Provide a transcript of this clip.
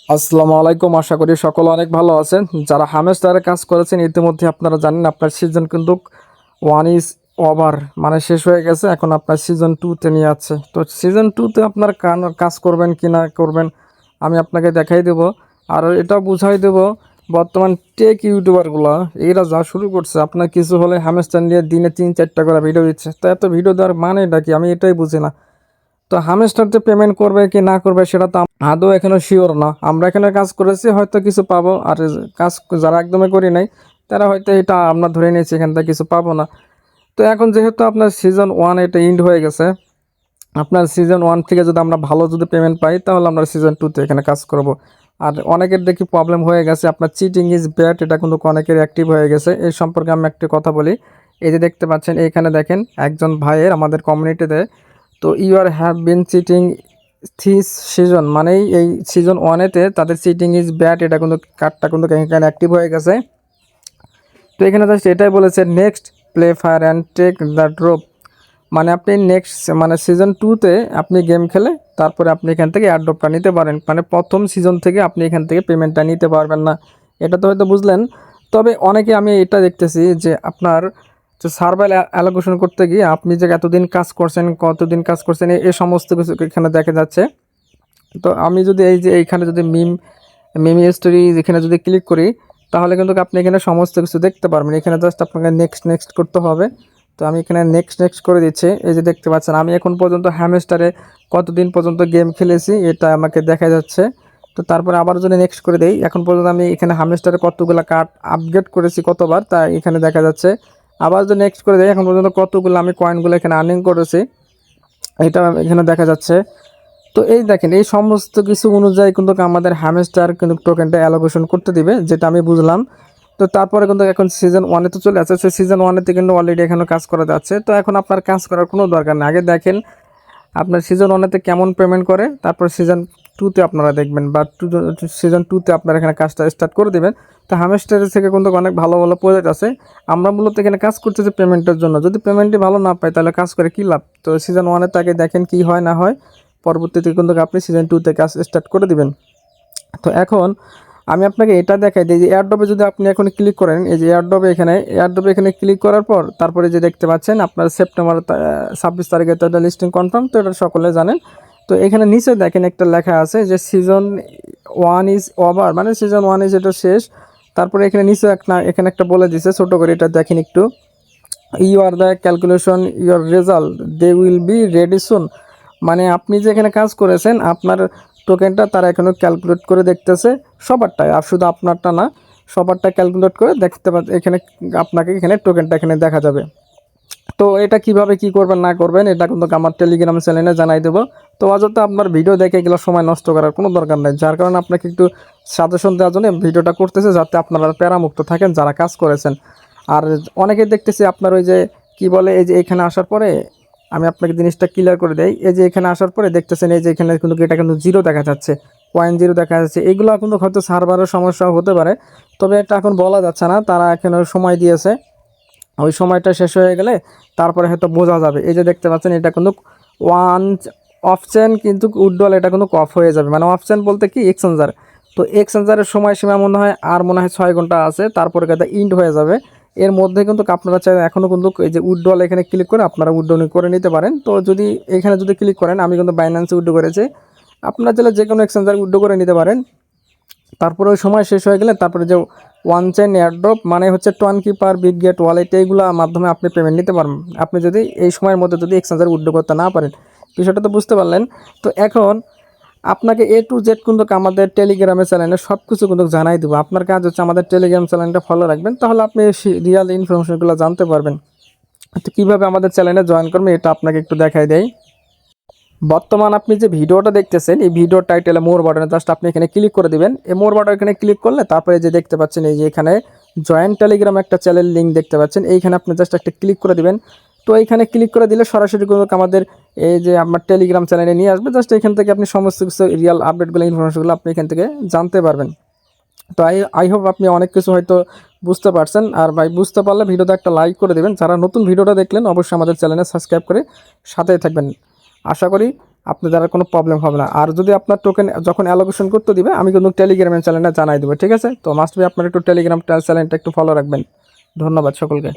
আসসালামু আলাইকুম। আশা করি সকলে অনেক ভালো আছেন। যারা হামেস্টারে কাজ করেছেন ইতিমধ্যে আপনারা জানেন আপনার সিজন কিন্তু ওয়ান ইজ ওভার, মানে শেষ হয়ে গেছে। এখন আপনার সিজন টুতে নিয়ে আছে। তো সিজন টুতে আপনার কাজ করবেন কি না করবেন আমি আপনাকে দেখাই দেব, আর এটাও বুঝাই দেব বর্তমান টেক ইউটিউবারগুলো এরা যা শুরু করছে। আপনার কিছু হলে হামেস্টার নিয়ে দিনে 3-4টা করে ভিডিও দিচ্ছে, তো এত ভিডিও দেওয়ার মানেটা কি আমি এটাই বুঝি না। তো হামেস্টারতে পেমেন্ট করবে কি না করবে সেটা তো আদৌ এখনো শিওর না। আমরা এখানে কাজ করেছি, হয়তো কিছু পাবো, আর কাজ যারা একদমই করি নাই তারা হয়তো এটা আমরা ধরে নিয়েছি এখান থেকে কিছু পাবো না। তো এখন যেহেতু আপনার সিজন ওয়ান এটা ইন্ড হয়ে গেছে, আপনার সিজন ওয়ান থেকে যদি আমরা ভালো যদি পেমেন্ট পাই তাহলে আমরা সিজন টুতে এখানে কাজ করব। আর অনেকের দেখি প্রবলেম হয়ে গেছে, আপনার চিটিং ইজ ব্যাড, এটা কিন্তু অনেকের অ্যাক্টিভ হয়ে গেছে। এই সম্পর্কে আমি একটি কথা বলি। এই যে দেখতে পাচ্ছেন এইখানে দেখেন একজন ভাইয়ের আমাদের কমিউনিটিতে, তো you are have been cheating this season, মানেই এই সিজন ওয়ানেতে তাদের চিটিং ইজ ব্যাড, এটা কিন্তু কার্ডটা কিন্তু এখানে অ্যাক্টিভ হয়ে গেছে। তো এখানে জাস্ট এটাই বলেছে next play fire and take the drop, মানে আপনি নেক্সট মানে সিজন টুতে আপনি গেম খেলে তারপরে আপনি এখান থেকে এয়ারড্রপটা নিতে পারেন, মানে প্রথম সিজন থেকে আপনি এখান থেকে পেমেন্টটা নিতে পারবেন না। এটা তো হয়তো বুঝলেন। তবে অনেকে আমি এটা দেখতেছি যে আপনার যে সার্ভার অ্যালোকেশন করতে গিয়ে আপনি যে এতদিন কাজ করছেন কতদিন কাজ করছেন এই সমস্ত কিছু এখানে দেখা যাচ্ছে। তো আমি যদি এই যে এইখানে যদি মিমি স্টোরি এখানে যদি ক্লিক করি তাহলে কিন্তু আপনি এখানে সমস্ত কিছু দেখতে পারবেন। এখানে জাস্ট আপনাকে নেক্সট নেক্সট করতে হবে। তো আমি এখানে নেক্সট নেক্সট করে দিচ্ছি। এই যে দেখতে পাচ্ছেন আমি এখন পর্যন্ত হ্যামস্টারে কতদিন পর্যন্ত গেম খেলেছি এটা আমাকে দেখা যাচ্ছে। তো তারপরে আবার যদি নেক্সট করে দেই, এখন পর্যন্ত আমি এখানে হ্যামস্টারে কতগুলো কার্ড আপগ্রেড করেছি কতবার তা এখানে দেখা যাচ্ছে। আবার যদি নেক্সট করে দেই এখন পর্যন্ত কতগুলো আমি কয়েনগুলো এখানে আর্নিং করেছি এটা এখানে দেখা যাচ্ছে। তো এই দেখেন এই সমস্ত কিছু অনুযায়ী কিন্তু আমাদের হ্যামস্টার কিন্তু টোকেনটা অ্যালোকেশন করতে দিবে, যেটা আমি বুঝলাম। তো তারপরে কিন্তু এখন সিজন ওয়ানে তো চলে আসছে, সে সিজন ওয়ানেতে কিন্তু অলরেডি এখানে কাজ করা যাচ্ছে। তো এখন আপনার কাজ করার কোনো দরকার নেই। আগে দেখেন আপনার সিজন ওয়ানেতে কেমন পেমেন্ট করে, তারপর সিজন টুতে আপনারা দেখবেন, বা সিজন টুতে আপনারা এখানে কাজটা স্টার্ট করে দেবেন। তো হ্যামস্টারের থেকে কিন্তু অনেক ভালো ভালো প্রজেক্ট আছে। আমরা মূলত এখানে কাজ করতেছি পেমেন্টের জন্য, যদি পেমেন্টই ভালো না পাই তাহলে কাজ করে কী লাভ। তো সিজন ওয়ানের আগে দেখেন কি হয় না হয়, পরবর্তীতে কিন্তু আপনি সিজন টুতে কাজ স্টার্ট করে দিবেন। তো এখন আমি আপনাকে এটা দেখাই দিই যে এয়ারড্রপে যদি আপনি এখন ক্লিক করেন, এই যে এয়ারড্রপে এখানে ক্লিক করার পর তারপরে যে দেখতে পাচ্ছেন আপনার সেপ্টেম্বর 26 তারিখে তো এটা লিস্টিং কনফার্ম, তো এটা সকলে জানেন। তো এখানে নিচে দেখেন একটা লেখা আছে যে সিজন ওয়ান ইজ ওভার, মানে সিজন ওয়ান ইজ এটা শেষ। তারপরে এখানে নিচে এখানে একটা বলে দিছে ছোটো করে, এটা দেখেন একটু, you are the calculation your result they will be ready soon, মানে আপনি যে এখানে কাজ করেছেন আপনার টোকেনটা তারা এখানে ক্যালকুলেট করে দেখতেছে সবারটাই, আর শুধু আপনারটা না, সবারটা ক্যালকুলেট করে দেখতে পাচ্ছে এখানে, আপনাকে এখানে টোকেনটা এখানে দেখা যাবে। তো এটা কিভাবে কি করবেন না করবেন এটা কিন্তু আমার টেলিগ্রাম চ্যানেলে জানাই দেবো। তো অযথা আপনার ভিডিও দেখে এগুলো সময় নষ্ট করার কোনো দরকার নেই, যার কারণে আপনাকে একটু সাজেশন দেওয়ার জন্য ভিডিওটা করতেছে, যাতে আপনারা প্যারামুক্ত থাকেন যারা কাজ করেছেন। আর অনেকে দেখতেছি আপনার ওই যে কি বলে, এই যে এখানে আসার পরে আমি আপনাকে জিনিসটা ক্লিয়ার করে দেই। এই যে এখানে আসার পরে দেখতেছেন এই যে এখানে কিন্তু এটা কিন্তু জিরো দেখা যাচ্ছে, পয়েন্ট জিরো দেখা যাচ্ছে। এগুলো কিন্তু হয়তো সার্ভারের সমস্যাও হতে পারে, তবে এটা এখন বলা যাচ্ছে না, তারা এখানে সময় দিয়েছে। ওই সময়টা শেষ হয়ে গেলে তারপরে হয়তো বোঝা যাবে। এই যে দেখতে পাচ্ছেন এটা কিন্তু ওয়ান অপশান কিন্তু উড্ডল এটা কিন্তু অফ হয়ে যাবে, মানে অপশান বলতে কি এক্সচেঞ্জার। তো এক্সচেঞ্জারের সময়সীমা মনে হয় আর মনে হয় 6 ঘন্টা আছে, তারপরে এটা ইন্ড হয়ে যাবে। এর মধ্যে কিন্তু আপনারা চাই এখনও কিন্তু এই যে উইথড্রল এখানে ক্লিক করে আপনারা উইথড্রল করে নিতে পারেন। তো যদি এখানে যদি ক্লিক করেন, আমি কিন্তু বাইন্যান্সে উইথড্র করেছি, আপনারা চাইলে যে কোনো এক্সচেঞ্জার উইথড্র করে নিতে পারেন। তারপরে ওই সময় শেষ হয়ে গেলে তারপরে যে ওয়ান চেইন এয়ারড্রপ, মানে হচ্ছে টোয়ান কিপার বিগ গেট ওয়ালেট, এইগুলো মাধ্যমে আপনি পেমেন্ট নিতে পারবেন, আপনি যদি এই সময়ের মধ্যে যদি এক্সচেঞ্জার উইথড্র করতে না পারেন। বিষয়টা তো বুঝতে পারলেন। তো এখন আপনাকে এ টু জেড কিন্তু আমাদের টেলিগ্রামের চ্যানেলে সব কিছু কিন্তু জানাই দেবো। আপনার কাজ হচ্ছে আমাদের টেলিগ্রাম চ্যানেলটা ফলো রাখবেন, তাহলে আপনি রিয়াল ইনফরমেশনগুলো জানতে পারবেন। তো কীভাবে আমাদের চ্যানেলে জয়েন করবেন এটা আপনাকে একটু দেখাই দেয়। বর্তমান আপনি যে ভিডিওটা দেখতেছেন এই ভিডিওর টাইটেলে মোর বাটনে জাস্ট আপনি এখানে ক্লিক করে দিবেন। এই মোর বাটন এখানে ক্লিক করলে তারপরে যে দেখতে পাচ্ছেন এই যে এখানে জয়েন টেলিগ্রাম একটা চ্যানেল লিঙ্ক দেখতে পাচ্ছেন, এইখানে আপনি জাস্ট একটা ক্লিক করে দিবেন। তো এইখানে ক্লিক করে দিলে সরাসরি কিন্তু আমাদের এই যে আমার টেলিগ্রাম চ্যানেলে নিয়ে আসবে। জাস্ট এখান থেকে আপনি সমস্ত কিছু রিয়াল আপডেটগুলো ইনফরমেশনগুলো আপনি এখান থেকে জানতে পারবেন। তো আই হোপ আপনি অনেক কিছু হয়তো বুঝতে পারছেন। আর ভাই বুঝতে পারলে ভিডিওতে একটা লাইক করে দেবেন। যারা নতুন ভিডিওটা দেখলেন অবশ্যই আমাদের চ্যানেলে সাবস্ক্রাইব করে সাথেই থাকবেন। আশা করি আপনার দ্বারা কোনো প্রবলেম হবে না। আর যদি আপনার টোকেন যখন অ্যালোকেশন করতে দিবে আমি কিন্তু টেলিগ্রামের চ্যানেলটা জানাই দেবো, ঠিক আছে? তো মাস্ট বি আপনার একটু টেলিগ্রাম চ্যানেলটা একটু ফলো রাখবেন। ধন্যবাদ সকলকে।